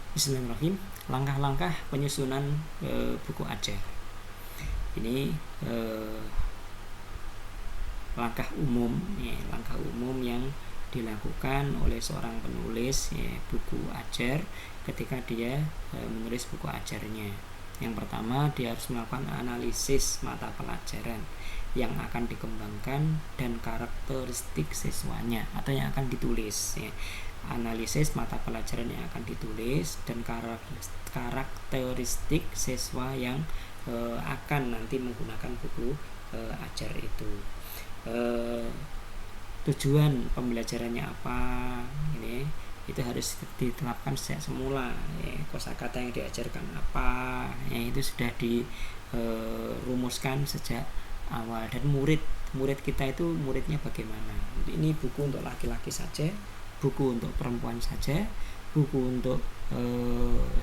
Bismillahirrahmanirrahim. Langkah-langkah penyusunan buku ajar. Ini langkah umum yang dilakukan oleh seorang penulis buku ajar ketika dia menulis buku ajarnya. Yang pertama, dia harus melakukan analisis mata pelajaran yang akan dikembangkan dan karakteristik siswanya atau yang akan ditulis. Analisis mata pelajaran yang akan ditulis dan karakteristik siswa yang akan nanti menggunakan buku ajar itu. Tujuan pembelajarannya apa, ini itu harus ditetapkan sejak semula. Kosakata yang diajarkan apa, itu sudah dirumuskan sejak awal. Dan murid kita itu muridnya bagaimana. Ini buku untuk laki-laki saja, buku untuk perempuan saja, buku untuk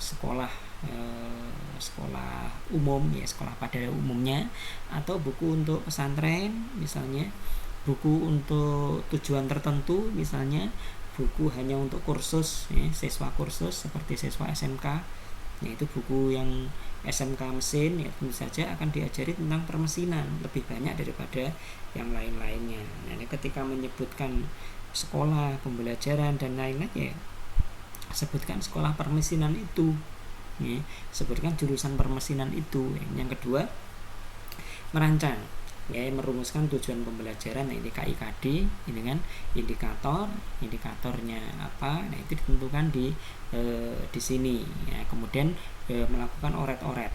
sekolah umum, sekolah pada umumnya, atau buku untuk pesantren misalnya, buku untuk tujuan tertentu misalnya, buku hanya untuk kursus, siswa kursus seperti siswa SMK, yaitu buku yang SMK mesin, tentu saja akan diajari tentang permesinan lebih banyak daripada yang lain-lainnya. Nah, ketika menyebutkan sekolah, pembelajaran dan lain-lain, sebutkan sekolah permesinan itu, sebutkan jurusan permesinan itu. Yang kedua, merancang, merumuskan tujuan pembelajaran. Ini KIKD, ini kan indikatornya apa, itu ditentukan di sini. Kemudian melakukan oret-oret.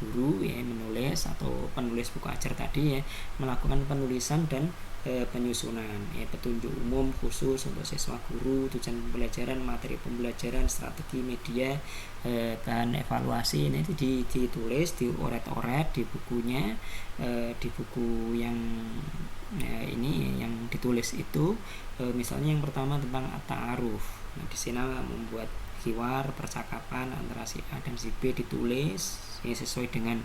Guru menulis atau penulis buku ajar tadi melakukan penulisan dan penyusunan, petunjuk umum khusus untuk siswa guru, tujuan pembelajaran, materi pembelajaran, strategi media, dan evaluasi. Ini itu ditulis, dioret-oret di bukunya, di buku yang ini yang ditulis itu. Misalnya yang pertama tentang at-ta'aruf. Nah, di sini membuat hiwar, percakapan antara si A dan si B ditulis sesuai dengan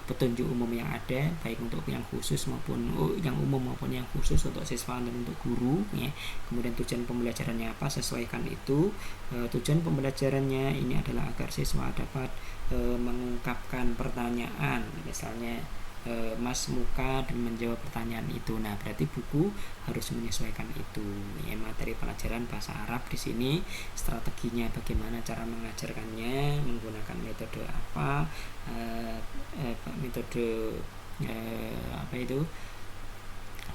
petunjuk umum yang ada, baik untuk yang khusus maupun yang umum maupun yang khusus untuk siswa dan untuk guru. Kemudian tujuan pembelajarannya apa, sesuaikan itu. Tujuan pembelajarannya ini adalah agar siswa dapat mengungkapkan pertanyaan, misalnya Mas muka dan menjawab pertanyaan itu. Nah, berarti buku harus menyesuaikan itu. Materi pelajaran bahasa Arab di sini, strateginya bagaimana cara mengajarkannya, menggunakan metode apa, metode apa itu,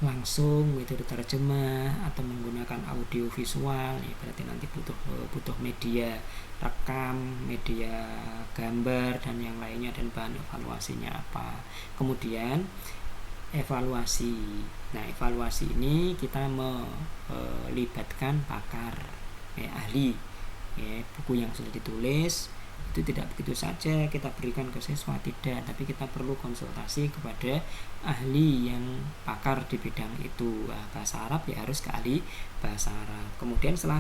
langsung, metode terjemah, atau menggunakan audio visual. Berarti nanti butuh media rekam, media gambar dan yang lainnya, dan bahan evaluasinya apa. Kemudian evaluasi. Nah, evaluasi ini kita melibatkan pakar, ahli. Buku yang sudah ditulis itu tidak begitu saja kita berikan ke siswa, tidak, tapi kita perlu konsultasi kepada ahli yang pakar di bidang itu. Bahasa Arab harus ke ahli bahasa Arab. Kemudian setelah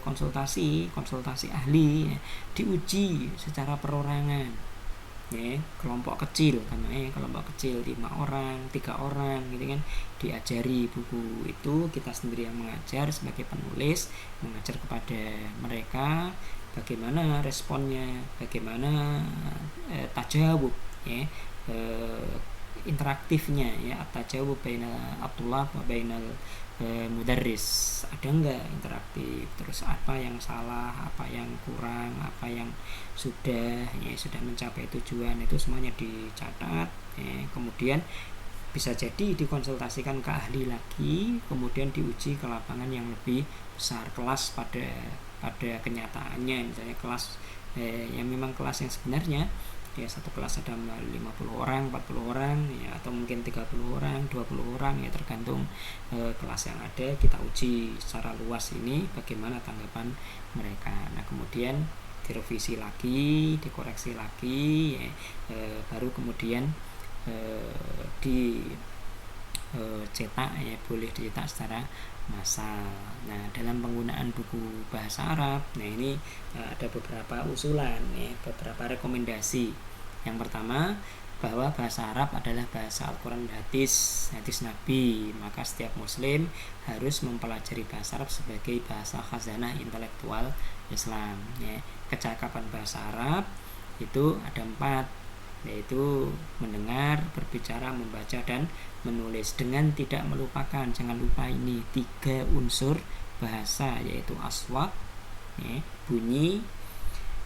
konsultasi ahli, diuji secara perorangan, kelompok kecil, karena kelompok kecil 5 orang, 3 orang gitu kan, diajari buku itu. Kita sendiri yang mengajar sebagai penulis, mengajar kepada mereka bagaimana responnya, bagaimana tajawub, interaktifnya, tajawub bainal Abdullah wa bainal mudarris, ada enggak interaktif, terus apa yang salah, apa yang kurang, apa yang sudah mencapai tujuan, itu semuanya dicatat. Kemudian bisa jadi dikonsultasikan ke ahli lagi, kemudian diuji ke lapangan yang lebih besar, kelas pada kenyataannya, misalnya kelas yang memang kelas yang sebenarnya satu kelas ada 50 orang, 40 orang, atau mungkin 30 orang, 20 orang, tergantung kelas yang ada. Kita uji secara luas ini bagaimana tanggapan mereka. Nah, kemudian direvisi lagi, dikoreksi lagi, baru kemudian dicetak, boleh dicetak secara massal. Nah, dalam penggunaan buku bahasa Arab, ini ada beberapa usulan, beberapa rekomendasi. Yang pertama, bahwa bahasa Arab adalah bahasa Al-Quran hadis Nabi, maka setiap muslim harus mempelajari bahasa Arab sebagai bahasa khazanah intelektual Islam ya. Kecakapan bahasa Arab itu ada 4, yaitu mendengar, berbicara, membaca, dan menulis, dengan tidak melupakan, jangan lupa ini 3 unsur bahasa, yaitu aswat ya, bunyi,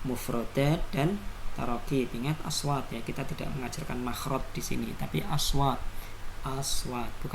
mufrodat, dan tarokib. Ingat aswat ya, kita tidak mengajarkan makhraj di sini, tapi aswat bukan